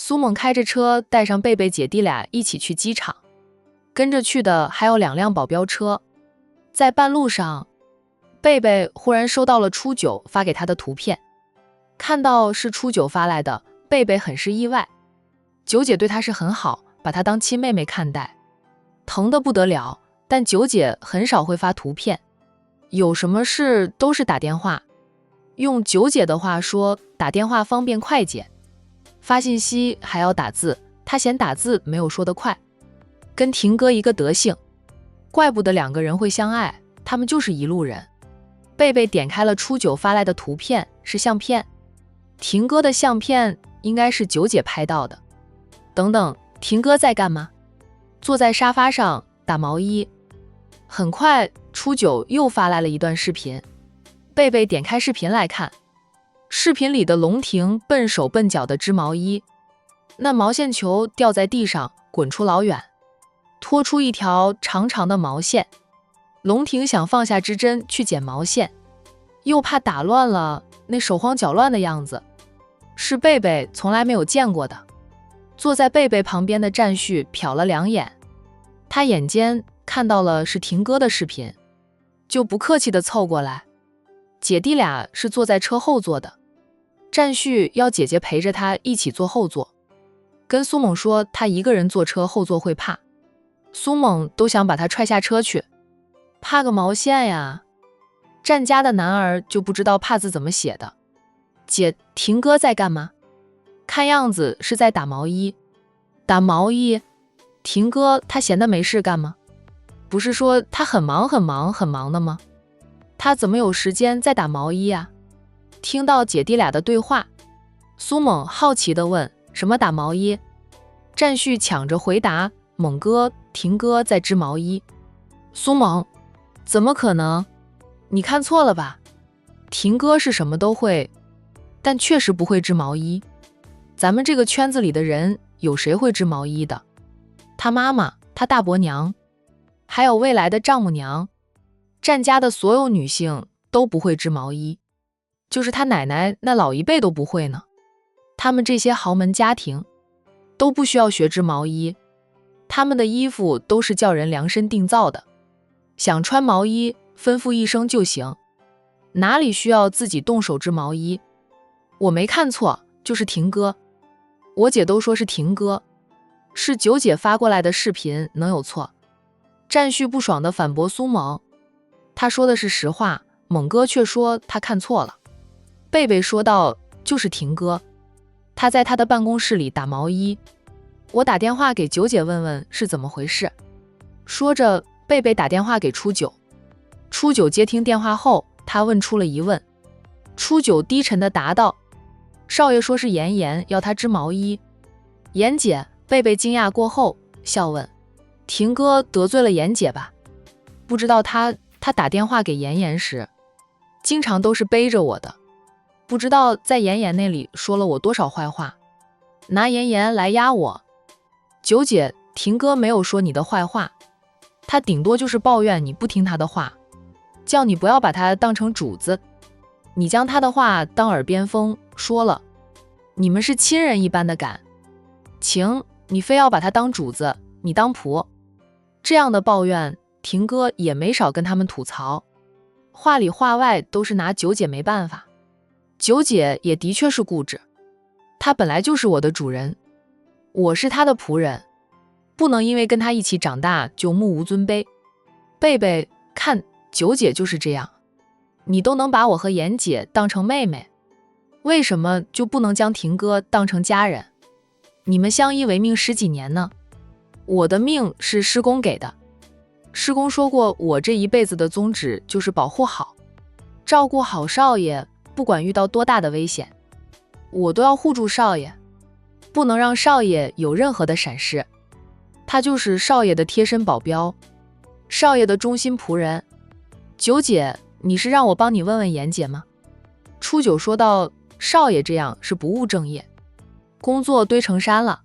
苏猛开着车带上贝贝姐弟俩一起去机场，跟着去的还有2辆保镖车。在半路上，贝贝忽然收到了初九发给他的图片，看到是初九发来的，贝贝很是意外。九姐对他是很好，把他当亲妹妹看待，疼得不得了，但九姐很少会发图片，有什么事都是打电话。用九姐的话说，打电话方便快捷，发信息还要打字，她嫌打字没有说得快，跟婷哥一个德行，怪不得2个人会相爱，他们就是一路人。贝贝点开了初九发来的图片，是相片，婷哥的相片应该是九姐拍到的。等等，婷哥在干嘛？坐在沙发上打毛衣。很快，初九又发来了一段视频，贝贝点开视频来看，视频里的龙婷笨手笨脚的织毛衣，那毛线球掉在地上滚出老远，拖出一条长长的毛线。龙婷想放下织针去捡毛线，又怕打乱了那手慌脚乱的样子，是贝贝从来没有见过的。坐在贝贝旁边的战旭瞟了2眼，他眼尖看到了是婷哥的视频，就不客气地凑过来。姐弟俩是坐在车后座的，战旭要姐姐陪着他一起坐后座，跟苏猛说他一个人坐车后座会怕，苏猛都想把他踹下车去。怕个毛线呀，战家的男儿就不知道怕字怎么写的。姐，婷哥在干嘛？看样子是在打毛衣。打毛衣？婷哥他闲的没事干吗？不是说他很忙的吗？他怎么有时间在打毛衣啊？听到姐弟俩的对话，苏猛好奇地问，什么打毛衣？战旭抢着回答，猛哥，婷哥在织毛衣。苏猛，怎么可能？你看错了吧？婷哥是什么都会，但确实不会织毛衣。咱们这个圈子里的人有谁会织毛衣的？他妈妈，他大伯娘，还有未来的丈母娘，战家的所有女性都不会织毛衣，就是他奶奶那老一辈都不会呢。他们这些豪门家庭都不需要学织毛衣，他们的衣服都是叫人量身定造的，想穿毛衣吩咐一声就行，哪里需要自己动手织毛衣？我没看错，就是婷哥。我姐都说是婷哥，是九姐发过来的视频，能有错？战旭不爽地反驳苏猛，他说的是实话，猛哥却说他看错了。贝贝说道，就是婷哥，他在他的办公室里打毛衣，我打电话给九姐问问是怎么回事。说着，贝贝打电话给初九，初九接听电话后，他问出了疑问。初九低沉地答道，少爷说是妍妍要他织毛衣。妍姐？贝贝惊讶过后笑问，婷哥得罪了妍姐吧？不知道他打电话给妍妍时经常都是背着我的，不知道在妍妍那里说了我多少坏话，拿妍妍来压我。九姐，婷哥没有说你的坏话，他顶多就是抱怨你不听他的话，叫你不要把他当成主子，你将他的话当耳边风说了，你们是亲人一般的感情，你非要把他当主子，你当仆。这样的抱怨，婷哥也没少跟他们吐槽，话里话外都是拿九姐没办法。九姐也的确是固执，他本来就是我的主人，我是他的仆人，不能因为跟他一起长大就目无尊卑。贝贝，看九姐就是这样，你都能把我和妍姐当成妹妹，为什么就不能将婷哥当成家人？你们相依为命10几年呢，我的命是师公给的，师公说过我这一辈子的宗旨就是保护好照顾好少爷，不管遇到多大的危险，我都要护住少爷，不能让少爷有任何的闪失。他就是少爷的贴身保镖，少爷的忠心仆人。九姐，你是让我帮你问问妍姐吗？初九说道，少爷这样是不务正业，工作堆成山了，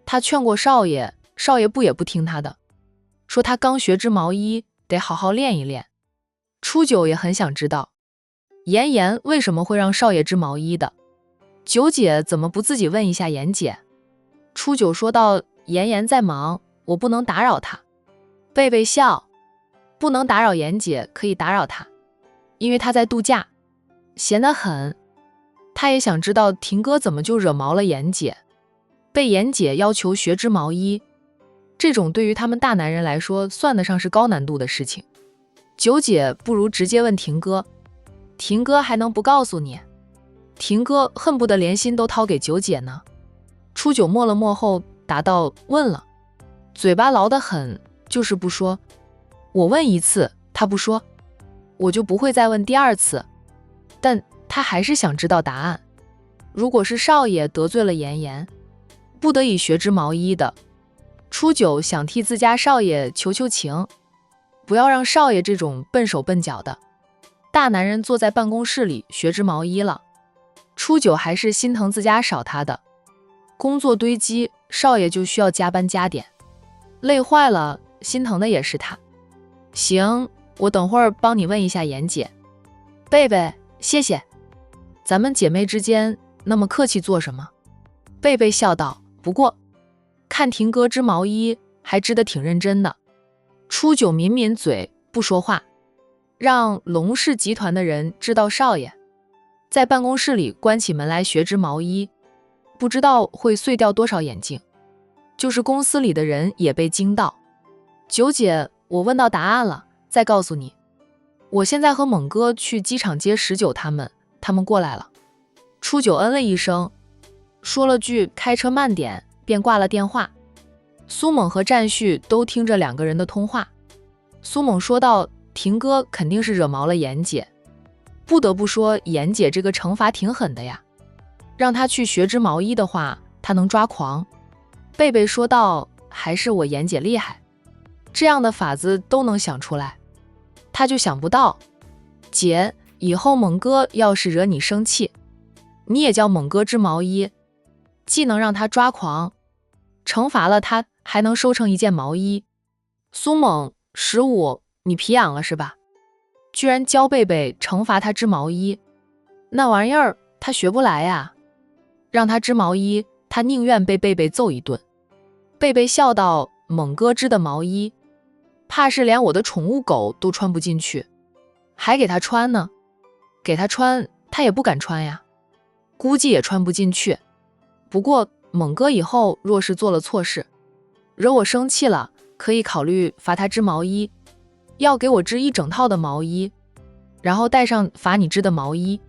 他劝过少爷，少爷也不听他的，说他刚学织毛衣，得好好练一练。初九也很想知道，妍妍为什么会让少爷织毛衣的？九姐怎么不自己问一下妍姐？初九说道：妍妍在忙，我不能打扰她。贝贝笑：不能打扰妍姐，可以打扰她，因为她在度假，闲得很。他也想知道婷哥怎么就惹毛了妍姐，被妍姐要求学织毛衣，这种对于他们大男人来说算得上是高难度的事情。九姐不如直接问婷哥，婷哥还能不告诉你？婷哥恨不得连心都掏给九姐呢。初九默了默后答道：问了，嘴巴牢得很，就是不说。我问一次他不说，我就不会再问第二次。但他还是想知道答案。如果是少爷得罪了妍妍，不得已学织毛衣的，初九想替自家少爷求求情，不要让少爷这种笨手笨脚的大男人坐在办公室里学织毛衣了。初九还是心疼自家少他的工作堆积，少爷就需要加班加点，累坏了，心疼的也是他。行，我等会儿帮你问一下妍姐。贝贝，谢谢。咱们姐妹之间那么客气做什么？贝贝笑道：不过看婷哥织毛衣还织得挺认真的。初九抿抿嘴不说话，让龙氏集团的人知道少爷在办公室里关起门来学织毛衣，不知道会碎掉多少眼镜。就是公司里的人也被惊到。九姐，我问到答案了，再告诉你。我现在和猛哥去机场接19他们过来了。初九嗯了一声，说了句开车慢点，便挂了电话。苏猛和战旭都听着两个人的通话。苏猛说道：婷哥肯定是惹毛了妍姐，不得不说妍姐这个惩罚挺狠的呀，让她去学织毛衣的话，她能抓狂。贝贝说道：还是我妍姐厉害，这样的法子都能想出来，她就想不到。姐，以后猛哥要是惹你生气，你也叫猛哥织毛衣，既能让他抓狂，惩罚了他还能收成一件毛衣。苏猛15，你皮痒了是吧？居然教贝贝惩罚他织毛衣，那玩意儿他学不来呀。让他织毛衣，他宁愿被贝贝揍一顿。贝贝笑道：猛哥织的毛衣，怕是连我的宠物狗都穿不进去，还给他穿呢。给他穿，他也不敢穿呀，估计也穿不进去。不过猛哥以后若是做了错事，惹我生气了，可以考虑罚他织毛衣，要给我织一整套的毛衣，然后带上罚你织的毛衣，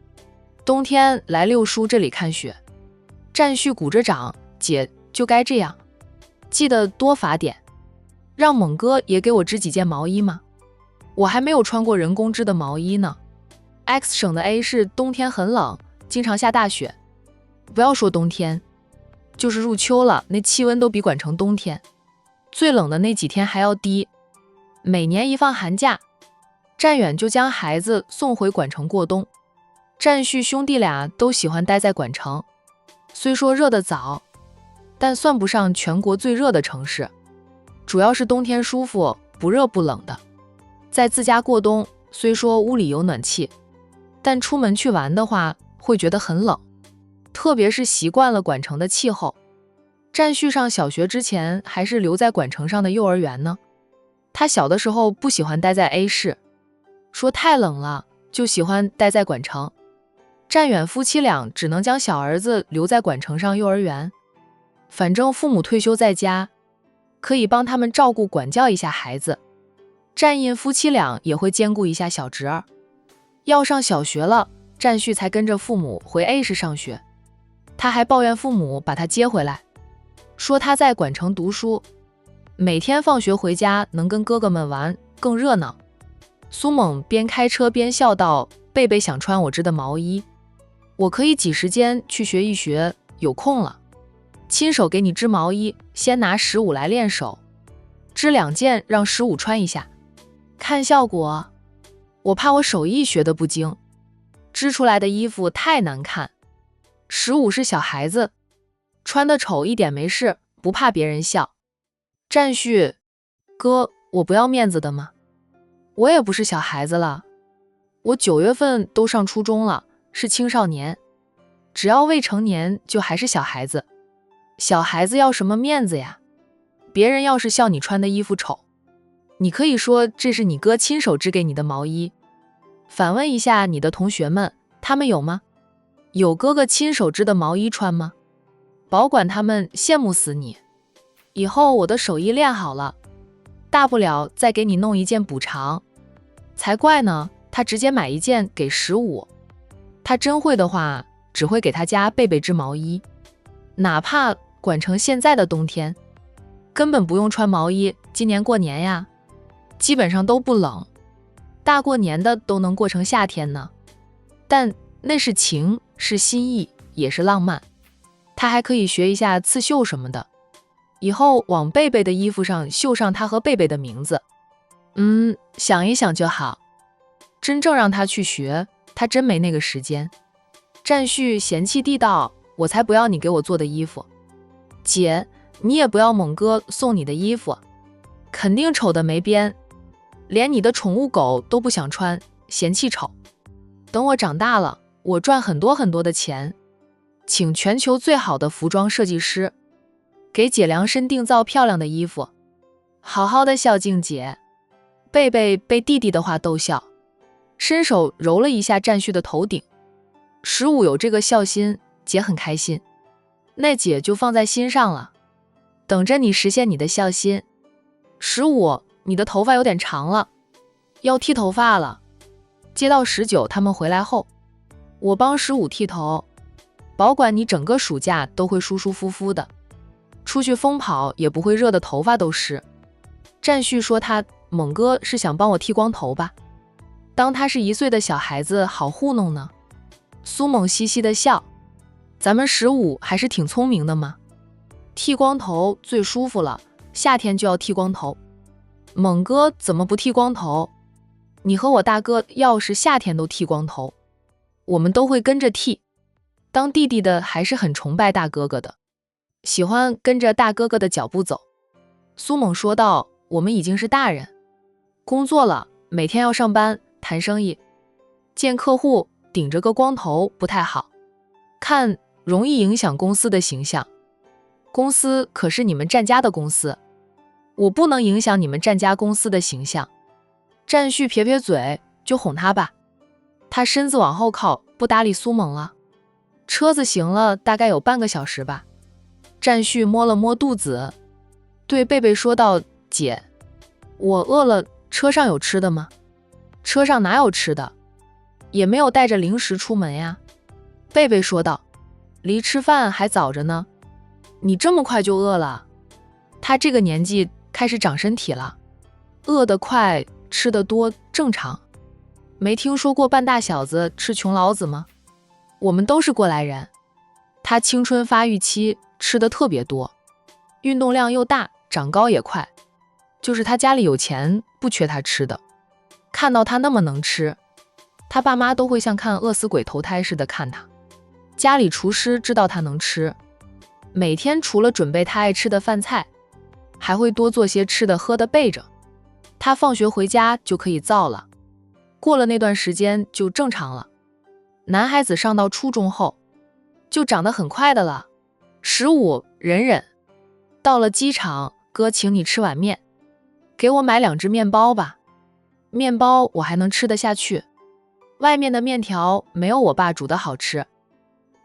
冬天来六叔这里看雪。战旭鼓着掌：姐，就该这样，记得多罚点，让猛哥也给我织几件毛衣吗？我还没有穿过人工织的毛衣呢。X 省的 A 市冬天很冷，经常下大雪，不要说冬天，就是入秋了，那气温都比管城冬天最冷的那几天还要低。每年一放寒假，战远就将孩子送回管城过冬。战旭兄弟俩都喜欢待在管城，虽说热得早，但算不上全国最热的城市，主要是冬天舒服，不热不冷的。在自家过冬，虽说屋里有暖气，但出门去玩的话会觉得很冷，特别是习惯了管城的气候。战旭上小学之前还是留在管城上的幼儿园呢。他小的时候不喜欢待在 A 市，说太冷了，就喜欢待在管城。战远夫妻俩只能将小儿子留在管城上幼儿园，反正父母退休在家，可以帮他们照顾管教一下孩子。战印夫妻俩也会兼顾一下小侄儿。要上小学了，战旭才跟着父母回 A 市上学。他还抱怨父母把他接回来，说他在管城读书，每天放学回家能跟哥哥们玩，更热闹。苏猛边开车边笑道：贝贝想穿我织的毛衣，我可以挤时间去学一学，有空了亲手给你织毛衣，先拿15来练手，织2件让15穿一下，看效果。我怕我手艺学得不精，织出来的衣服太难看。15是小孩子，穿得丑一点没事，不怕别人笑。战旭哥，我不要面子的吗？我也不是小孩子了，我9月份都上初中了，是青少年，只要未成年就还是小孩子。小孩子要什么面子呀？别人要是笑你穿的衣服丑，你可以说这是你哥亲手织给你的毛衣。反问一下你的同学们，他们有吗？有哥哥亲手织的毛衣穿吗？保管他们羡慕死你。以后我的手艺练好了，大不了再给你弄一件补偿。才怪呢，他直接买一件给15。他真会的话，只会给他家贝贝织毛衣，哪怕管成现在的冬天，根本不用穿毛衣。今年过年呀，基本上都不冷，大过年的都能过成夏天呢。但那是情，是心意，也是浪漫。他还可以学一下刺绣什么的，以后往贝贝的衣服上绣上他和贝贝的名字。想一想就好。真正让他去学，他真没那个时间。占旭嫌弃地道，我才不要你给我做的衣服。姐，你也不要猛哥送你的衣服，肯定丑的没边，连你的宠物狗都不想穿，嫌弃丑。等我长大了，我赚很多很多的钱，请全球最好的服装设计师，给姐量身定造漂亮的衣服，好好的孝敬姐。贝贝被弟弟的话逗笑，伸手揉了一下占旭的头顶。15有这个孝心，姐很开心，那姐就放在心上了，等着你实现你的孝心。15，你的头发有点长了，要剃头发了。接到19他们回来后，我帮15剃头，保管你整个暑假都会舒舒服服的，出去疯跑也不会热的头发都湿。占旭说他猛哥是想帮我剃光头吧，当他是1岁的小孩子好糊弄呢。苏猛嘻嘻的笑，咱们15还是挺聪明的嘛，剃光头最舒服了，夏天就要剃光头。猛哥怎么不剃光头？你和我大哥要是夏天都剃光头，我们都会跟着剃。当弟弟的还是很崇拜大哥哥的，喜欢跟着大哥哥的脚步走。苏猛说道，我们已经是大人，工作了，每天要上班谈生意，见客户顶着个光头不太好，看容易影响公司的形象。公司可是你们占家的公司，我不能影响你们占家公司的形象。占旭撇撇嘴，就哄他吧。他身子往后靠，不搭理苏猛了。车子行了大概有半个小时吧。占旭摸了摸肚子，对贝贝说道，姐，我饿了，车上有吃的吗？车上哪有吃的，也没有带着零食出门呀。贝贝说道，离吃饭还早着呢，你这么快就饿了？他这个年纪开始长身体了，饿得快吃得多正常。没听说过半大小子吃穷老子吗？我们都是过来人。他青春发育期吃得特别多，运动量又大，长高也快，就是他家里有钱，不缺他吃的。看到他那么能吃，他爸妈都会像看饿死鬼投胎似的看他。家里厨师知道他能吃，每天除了准备他爱吃的饭菜，还会多做些吃的喝的备着。他放学回家就可以造了，过了那段时间就正常了。男孩子上到初中后就长得很快的了。15，忍忍。到了机场，哥请你吃碗面，给我买2只面包吧。面包我还能吃得下去，外面的面条没有我爸煮的好吃。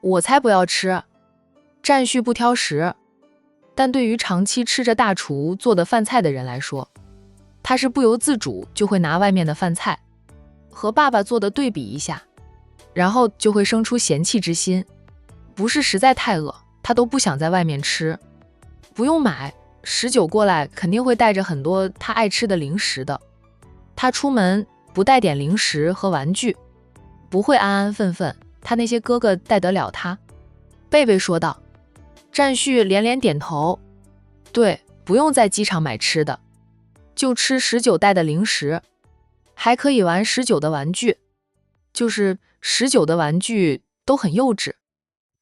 我才不要吃。占旭不挑食，但对于长期吃着大厨做的饭菜的人来说，他是不由自主就会拿外面的饭菜和爸爸做的对比一下，然后就会生出嫌弃之心。不是实在太饿，他都不想在外面吃。不用买，19过来肯定会带着很多他爱吃的零食的。他出门不带点零食和玩具，不会安安分分，他那些哥哥带得了他。贝贝说道。占旭连连点头，对，不用在机场买吃的，就吃19带的零食，还可以玩19的玩具，就是19的玩具都很幼稚。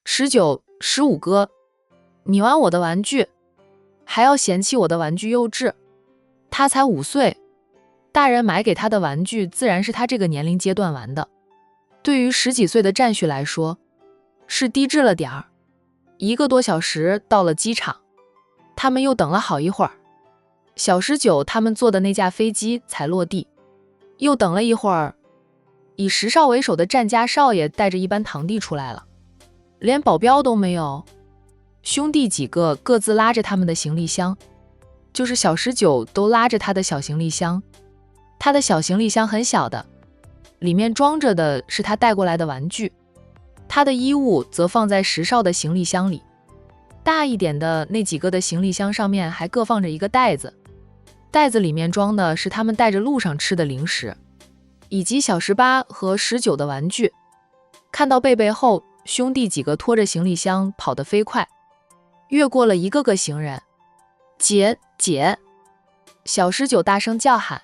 19、15哥，你玩我的玩具，还要嫌弃我的玩具幼稚？他才5岁，大人买给他的玩具自然是他这个年龄阶段玩的。对于10几岁的占旭来说，是低智了点儿。1个多小时到了机场，他们又等了好一会儿，小19他们坐的那架飞机才落地。又等了一会儿，以石少为首的战家少爷带着一班堂弟出来了，连保镖都没有。兄弟几个各自拉着他们的行李箱，就是小19都拉着他的小行李箱。他的小行李箱很小的，里面装着的是他带过来的玩具，他的衣物则放在石少的行李箱里。大一点的那几个的行李箱上面还各放着一个袋子，袋子里面装的是他们带着路上吃的零食，以及小18和19的玩具。看到贝贝后，兄弟几个拖着行李箱跑得飞快，越过了一个个行人。姐姐，小19大声叫喊。